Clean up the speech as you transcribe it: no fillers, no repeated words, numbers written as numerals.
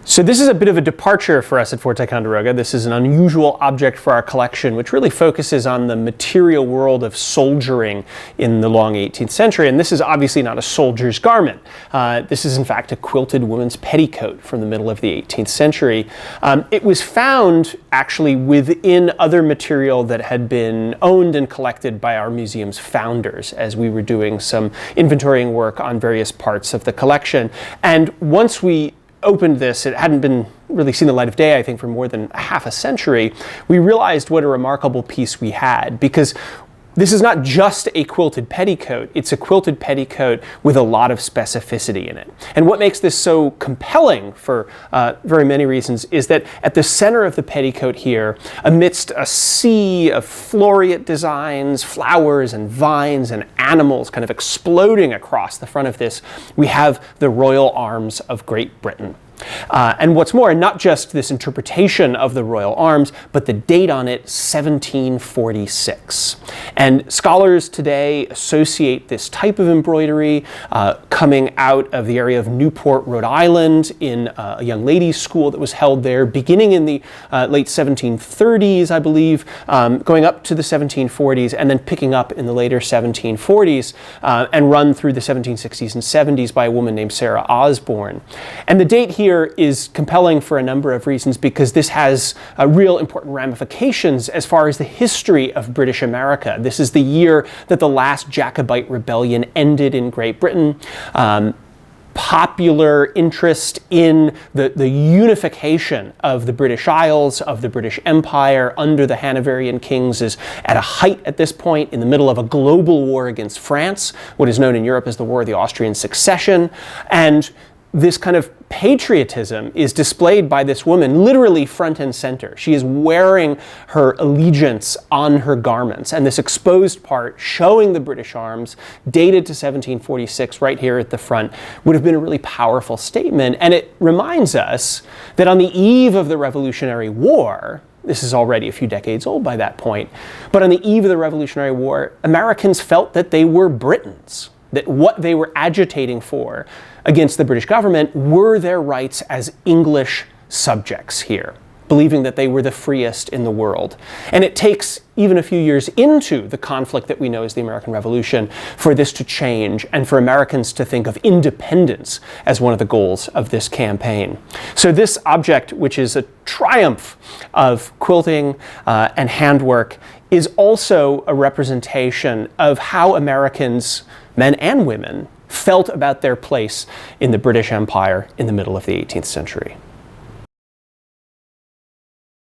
So this is a bit of a departure for us at Fort Ticonderoga. This is an unusual object for our collection, which really focuses on the material world of soldiering in the long 18th century. And this is obviously not a soldier's garment. This is in fact a quilted woman's petticoat from the middle of the 18th century. It was found actually within other material that had been owned and collected by our museum's founders as we were doing some inventorying work on various parts of the collection. And once we opened this, it hadn't been really seen the light of day, I think, for more than half a century, we realized what a remarkable piece we had, because this is not just a quilted petticoat, it's a quilted petticoat with a lot of specificity in it. And what makes this so compelling for very many reasons is that at the center of the petticoat here, amidst a sea of floreate designs, flowers and vines and animals kind of exploding across the front of this, we have the royal arms of Great Britain. And what's more, not just this interpretation of the royal arms, but the date on it, 1746. And scholars today associate this type of embroidery coming out of the area of Newport, Rhode Island, in a young ladies' school that was held there, beginning in the late 1730s, I believe, going up to the 1740s, and then picking up in the later 1740s, and run through the 1760s and 70s by a woman named Sarah Osborne. And the date here is compelling for a number of reasons, because this has real important ramifications as far as the history of British America. This is the year that the last Jacobite rebellion ended in Great Britain. Popular interest in the unification of the British Isles, of the British Empire under the Hanoverian kings is at a height at this point, in the middle of a global war against France, what is known in Europe as the War of the Austrian Succession. And this kind of patriotism is displayed by this woman literally front and center. She is wearing her allegiance on her garments, and this exposed part showing the British arms, dated to 1746 right here at the front, would have been a really powerful statement. And it reminds us that on the eve of the Revolutionary War, this is already a few decades old by that point, but on the eve of the Revolutionary War, Americans felt that they were Britons, that what they were agitating for against the British government were their rights as English subjects here, believing that they were the freest in the world. And it takes even a few years into the conflict that we know as the American Revolution for this to change and for Americans to think of independence as one of the goals of this campaign. So this object, which is a triumph of quilting and handwork, is also a representation of how Americans, men and women, felt about their place in the British Empire in the middle of the 18th century.